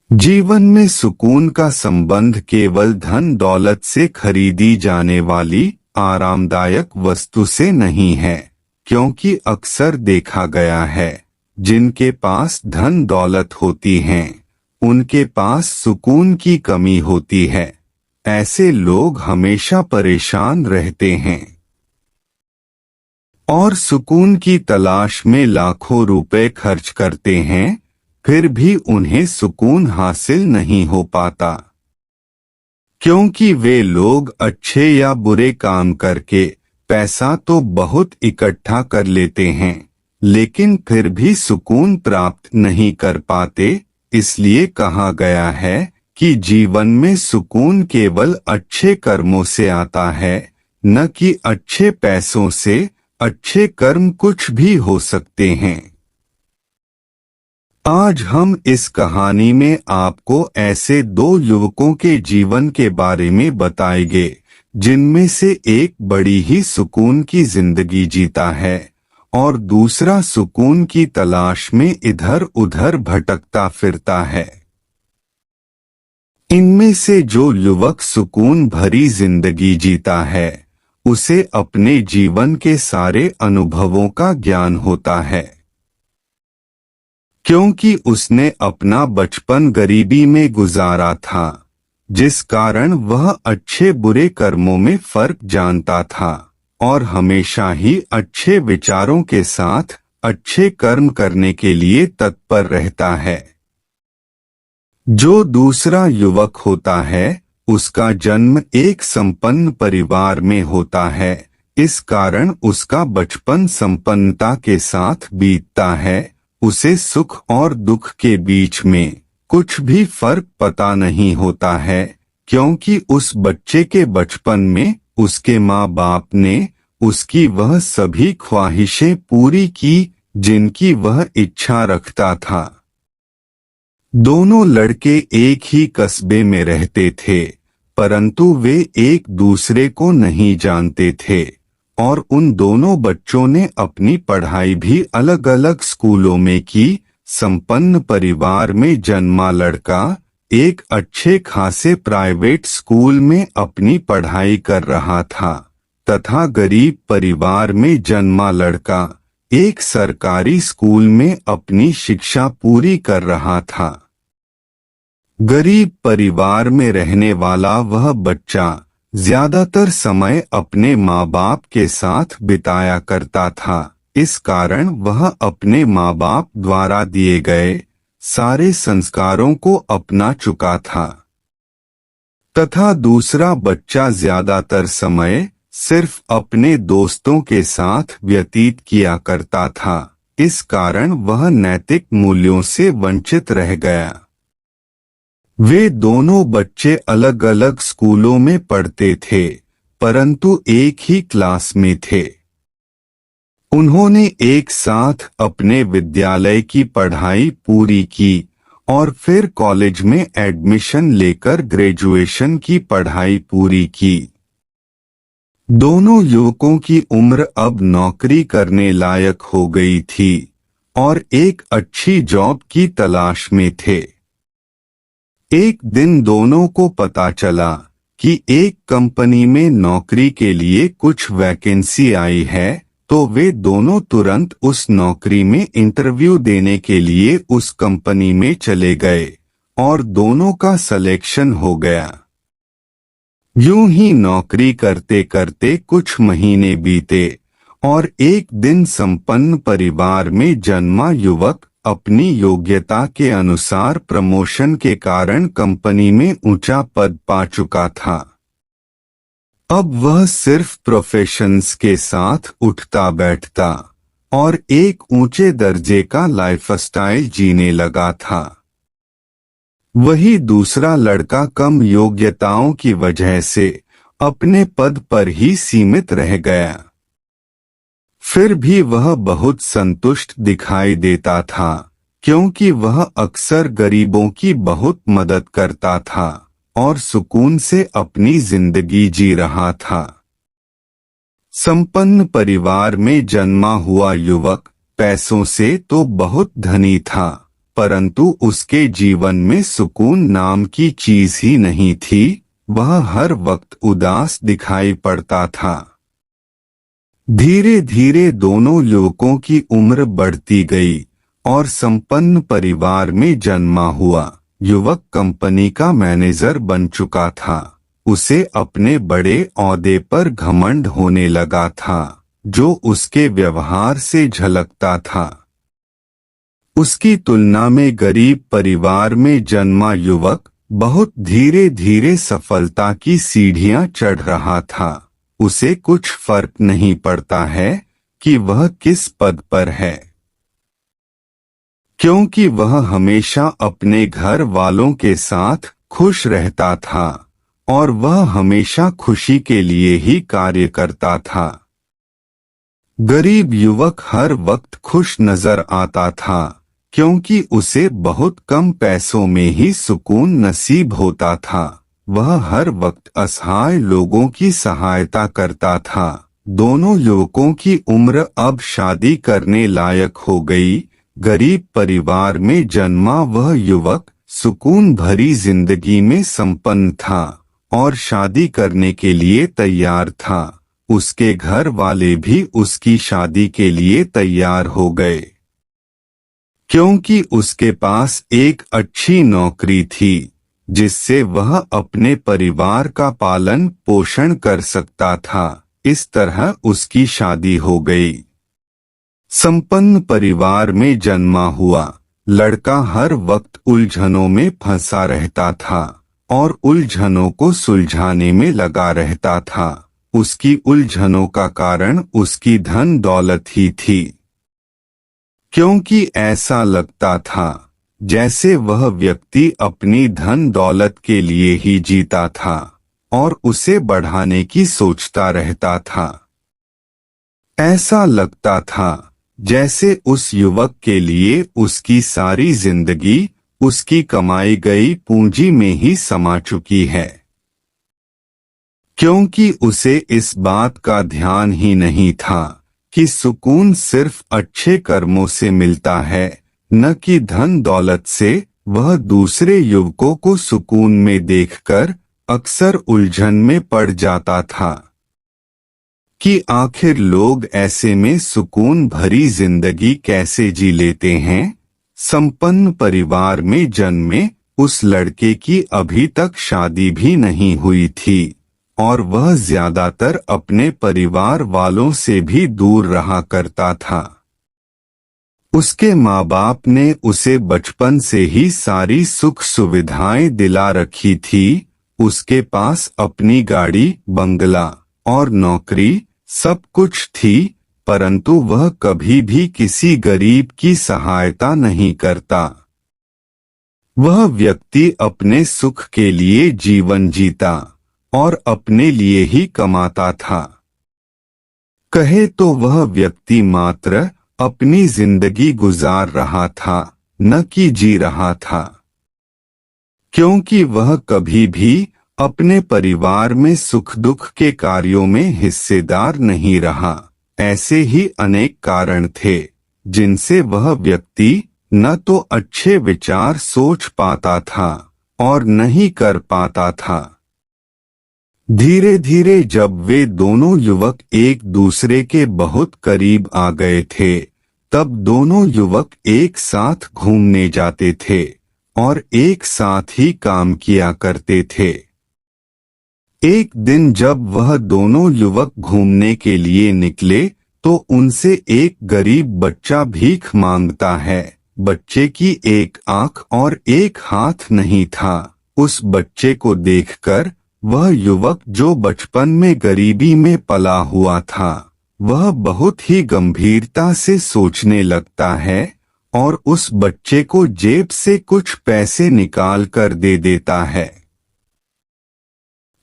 जीवन में सुकून का संबंध केवल धन दौलत से खरीदी जाने वाली आरामदायक वस्तु से नहीं है, क्योंकि अक्सर देखा गया है जिनके पास धन दौलत होती हैं, उनके पास सुकून की कमी होती है। ऐसे लोग हमेशा परेशान रहते हैं और सुकून की तलाश में लाखों रुपए खर्च करते हैं, फिर भी उन्हें सुकून हासिल नहीं हो पाता, क्योंकि वे लोग अच्छे या बुरे काम करके पैसा तो बहुत इकट्ठा कर लेते हैं, लेकिन फिर भी सुकून प्राप्त नहीं कर पाते। इसलिए कहा गया है कि जीवन में सुकून केवल अच्छे कर्मों से आता है, न कि अच्छे पैसों से। अच्छे कर्म कुछ भी हो सकते हैं। आज हम इस कहानी में आपको ऐसे दो युवकों के जीवन के बारे में बताएंगे, जिनमें से एक बड़ी ही सुकून की जिंदगी जीता है और दूसरा सुकून की तलाश में इधर उधर भटकता फिरता है। इनमें से जो युवक सुकून भरी जिंदगी जीता है, उसे अपने जीवन के सारे अनुभवों का ज्ञान होता है, क्योंकि उसने अपना बचपन गरीबी में गुजारा था, जिस कारण वह अच्छे बुरे कर्मों में फर्क जानता था और हमेशा ही अच्छे विचारों के साथ अच्छे कर्म करने के लिए तत्पर रहता है। जो दूसरा युवक होता है, उसका जन्म एक संपन्न परिवार में होता है, इस कारण उसका बचपन संपन्नता के साथ बीतता है। उसे सुख और दुख के बीच में कुछ भी फर्क पता नहीं होता है, क्योंकि उस बच्चे के बचपन में उसके माँ बाप ने उसकी वह सभी ख्वाहिशें पूरी की जिनकी वह इच्छा रखता था। दोनों लड़के एक ही कस्बे में रहते थे, परंतु वे एक दूसरे को नहीं जानते थे और उन दोनों बच्चों ने अपनी पढ़ाई भी अलग अलग स्कूलों में की। संपन्न परिवार में जन्मा लड़का एक अच्छे खासे प्राइवेट स्कूल में अपनी पढ़ाई कर रहा था, तथा गरीब परिवार में जन्मा लड़का एक सरकारी स्कूल में अपनी शिक्षा पूरी कर रहा था। गरीब परिवार में रहने वाला वह बच्चा ज्यादातर समय अपने माँ बाप के साथ बिताया करता था, इस कारण वह अपने माँ बाप द्वारा दिए गए सारे संस्कारों को अपना चुका था, तथा दूसरा बच्चा ज्यादातर समय सिर्फ अपने दोस्तों के साथ व्यतीत किया करता था, इस कारण वह नैतिक मूल्यों से वंचित रह गया। वे दोनों बच्चे अलग अलग स्कूलों में पढ़ते थे, परंतु एक ही क्लास में थे। उन्होंने एक साथ अपने विद्यालय की पढ़ाई पूरी की और फिर कॉलेज में एडमिशन लेकर ग्रेजुएशन की पढ़ाई पूरी की। दोनों युवकों की उम्र अब नौकरी करने लायक हो गई थी और एक अच्छी जॉब की तलाश में थे। एक दिन दोनों को पता चला कि एक कंपनी में नौकरी के लिए कुछ वैकेंसी आई है, तो वे दोनों तुरंत उस नौकरी में इंटरव्यू देने के लिए उस कंपनी में चले गए और दोनों का सिलेक्शन हो गया। यूं ही नौकरी करते करते कुछ महीने बीते और एक दिन संपन्न परिवार में जन्मा युवक अपनी योग्यता के अनुसार प्रमोशन के कारण कंपनी में ऊंचा पद पा चुका था। अब वह सिर्फ प्रोफेशंस के साथ उठता बैठता और एक ऊंचे दर्जे का लाइफस्टाइल जीने लगा था। वही दूसरा लड़का कम योग्यताओं की वजह से अपने पद पर ही सीमित रह गया। फिर भी वह बहुत संतुष्ट दिखाई देता था, क्योंकि वह अक्सर गरीबों की बहुत मदद करता था और सुकून से अपनी जिंदगी जी रहा था। संपन्न परिवार में जन्मा हुआ युवक पैसों से तो बहुत धनी था, परंतु उसके जीवन में सुकून नाम की चीज ही नहीं थी। वह हर वक्त उदास दिखाई पड़ता था। धीरे धीरे दोनों युवकों की उम्र बढ़ती गई और संपन्न परिवार में जन्मा हुआ युवक कंपनी का मैनेजर बन चुका था। उसे अपने बड़े ओहदे पर घमंड होने लगा था, जो उसके व्यवहार से झलकता था। उसकी तुलना में गरीब परिवार में जन्मा युवक बहुत धीरे धीरे सफलता की सीढ़ियां चढ़ रहा था। उसे कुछ फर्क नहीं पड़ता है कि वह किस पद पर है, क्योंकि वह हमेशा अपने घर वालों के साथ खुश रहता था और वह हमेशा खुशी के लिए ही कार्य करता था। गरीब युवक हर वक्त खुश नजर आता था, क्योंकि उसे बहुत कम पैसों में ही सुकून नसीब होता था। वह हर वक्त असहाय लोगों की सहायता करता था। दोनों युवकों की उम्र अब शादी करने लायक हो गई। गरीब परिवार में जन्मा वह युवक सुकून भरी जिंदगी में संपन्न था और शादी करने के लिए तैयार था। उसके घर वाले भी उसकी शादी के लिए तैयार हो गए, क्योंकि उसके पास एक अच्छी नौकरी थी जिससे वह अपने परिवार का पालन पोषण कर सकता था। इस तरह उसकी शादी हो गई। संपन्न परिवार में जन्मा हुआ लड़का हर वक्त उलझनों में फंसा रहता था और उलझनों को सुलझाने में लगा रहता था। उसकी उलझनों का कारण उसकी धन दौलत ही थी, क्योंकि ऐसा लगता था जैसे वह व्यक्ति अपनी धन दौलत के लिए ही जीता था और उसे बढ़ाने की सोचता रहता था। ऐसा लगता था जैसे उस युवक के लिए उसकी सारी जिंदगी उसकी कमाई गई पूंजी में ही समा चुकी है, क्योंकि उसे इस बात का ध्यान ही नहीं था कि सुकून सिर्फ अच्छे कर्मों से मिलता है, न कि धन दौलत से। वह दूसरे युवकों को सुकून में देखकर अक्सर उलझन में पड़ जाता था कि आखिर लोग ऐसे में सुकून भरी जिंदगी कैसे जी लेते हैं। संपन्न परिवार में जन्मे उस लड़के की अभी तक शादी भी नहीं हुई थी और वह ज्यादातर अपने परिवार वालों से भी दूर रहा करता था। उसके माँ बाप ने उसे बचपन से ही सारी सुख सुविधाएं दिला रखी थी। उसके पास अपनी गाड़ी, बंगला और नौकरी सब कुछ थी, परंतु वह कभी भी किसी गरीब की सहायता नहीं करता। वह व्यक्ति अपने सुख के लिए जीवन जीता और अपने लिए ही कमाता था। कहे तो वह व्यक्ति मात्र अपनी जिंदगी गुजार रहा था, न कि जी रहा था, क्योंकि वह कभी भी अपने परिवार में सुख दुख के कार्यों में हिस्सेदार नहीं रहा। ऐसे ही अनेक कारण थे जिनसे वह व्यक्ति न तो अच्छे विचार सोच पाता था और नहीं कर पाता था। धीरे धीरे जब वे दोनों युवक एक दूसरे के बहुत करीब आ गए थे, तब दोनों युवक एक साथ घूमने जाते थे और एक साथ ही काम किया करते थे। एक दिन जब वह दोनों युवक घूमने के लिए निकले तो उनसे एक गरीब बच्चा भीख मांगता है। बच्चे की एक आंख और एक हाथ नहीं था। उस बच्चे को देखकर वह युवक, जो बचपन में गरीबी में पला हुआ था, वह बहुत ही गंभीरता से सोचने लगता है और उस बच्चे को जेब से कुछ पैसे निकाल कर दे देता है।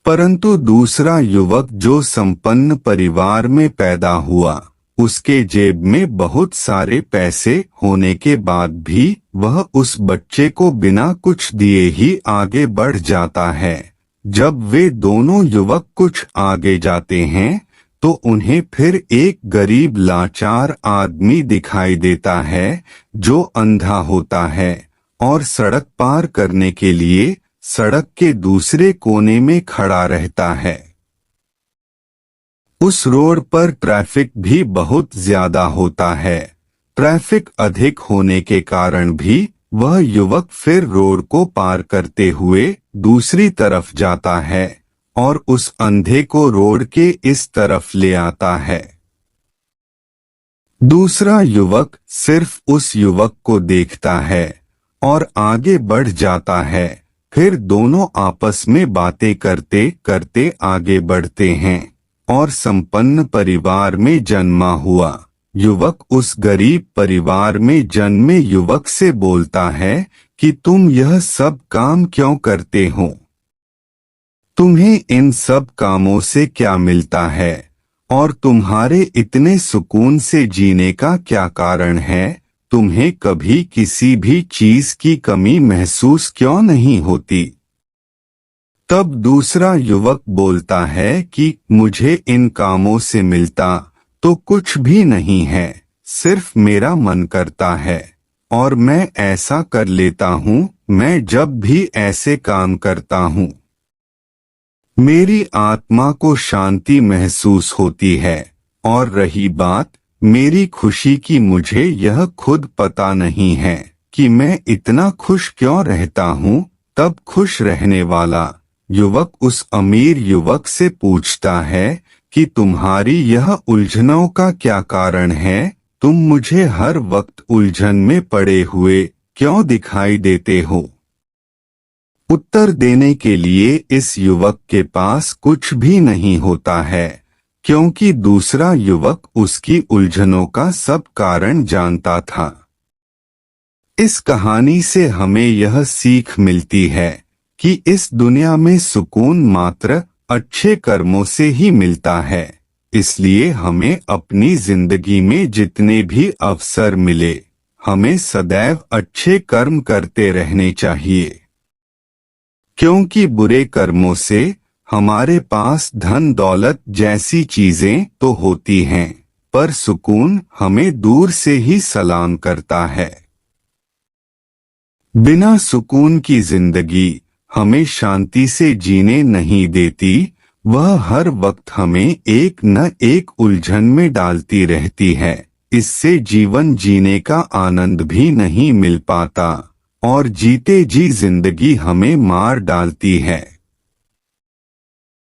परंतु दूसरा युवक, जो संपन्न परिवार में पैदा हुआ, उसके जेब में बहुत सारे पैसे होने के बाद भी वह उस बच्चे को बिना कुछ दिए ही आगे बढ़ जाता है। जब वे दोनों युवक कुछ आगे जाते हैं तो उन्हें फिर एक गरीब लाचार आदमी दिखाई देता है जो अंधा होता है और सड़क पार करने के लिए सड़क के दूसरे कोने में खड़ा रहता है। उस रोड पर ट्रैफिक भी बहुत ज्यादा होता है। ट्रैफिक अधिक होने के कारण भी वह युवक फिर रोड को पार करते हुए दूसरी तरफ जाता है और उस अंधे को रोड के इस तरफ ले आता है। दूसरा युवक सिर्फ उस युवक को देखता है और आगे बढ़ जाता है। फिर दोनों आपस में बातें करते करते आगे बढ़ते हैं और संपन्न परिवार में जन्मा हुआ युवक उस गरीब परिवार में जन्मे युवक से बोलता है कि तुम यह सब काम क्यों करते हो? तुम्हें इन सब कामों से क्या मिलता है और तुम्हारे इतने सुकून से जीने का क्या कारण है? तुम्हें कभी किसी भी चीज की कमी महसूस क्यों नहीं होती? तब दूसरा युवक बोलता है कि मुझे इन कामों से मिलता तो कुछ भी नहीं है, सिर्फ मेरा मन करता है और मैं ऐसा कर लेता हूँ। मैं जब भी ऐसे काम करता हूँ मेरी आत्मा को शांति महसूस होती है। और रही बात मेरी खुशी की, मुझे यह खुद पता नहीं है कि मैं इतना खुश क्यों रहता हूँ। तब खुश रहने वाला युवक उस अमीर युवक से पूछता है कि तुम्हारी यह उलझनों का क्या कारण है? तुम मुझे हर वक्त उलझन में पड़े हुए क्यों दिखाई देते हो? उत्तर देने के लिए इस युवक के पास कुछ भी नहीं होता है, क्योंकि दूसरा युवक उसकी उलझनों का सब कारण जानता था। इस कहानी से हमें यह सीख मिलती है कि इस दुनिया में सुकून मात्र अच्छे कर्मों से ही मिलता है। इसलिए हमें अपनी जिंदगी में जितने भी अवसर मिले हमें सदैव अच्छे कर्म करते रहने चाहिए, क्योंकि बुरे कर्मों से हमारे पास धन दौलत जैसी चीजें तो होती हैं, पर सुकून हमें दूर से ही सलाम करता है। बिना सुकून की जिंदगी हमें शांति से जीने नहीं देती, वह हर वक्त हमें एक न एक उलझन में डालती रहती है। इससे जीवन जीने का आनंद भी नहीं मिल पाता और जीते जी जिंदगी हमें मार डालती है।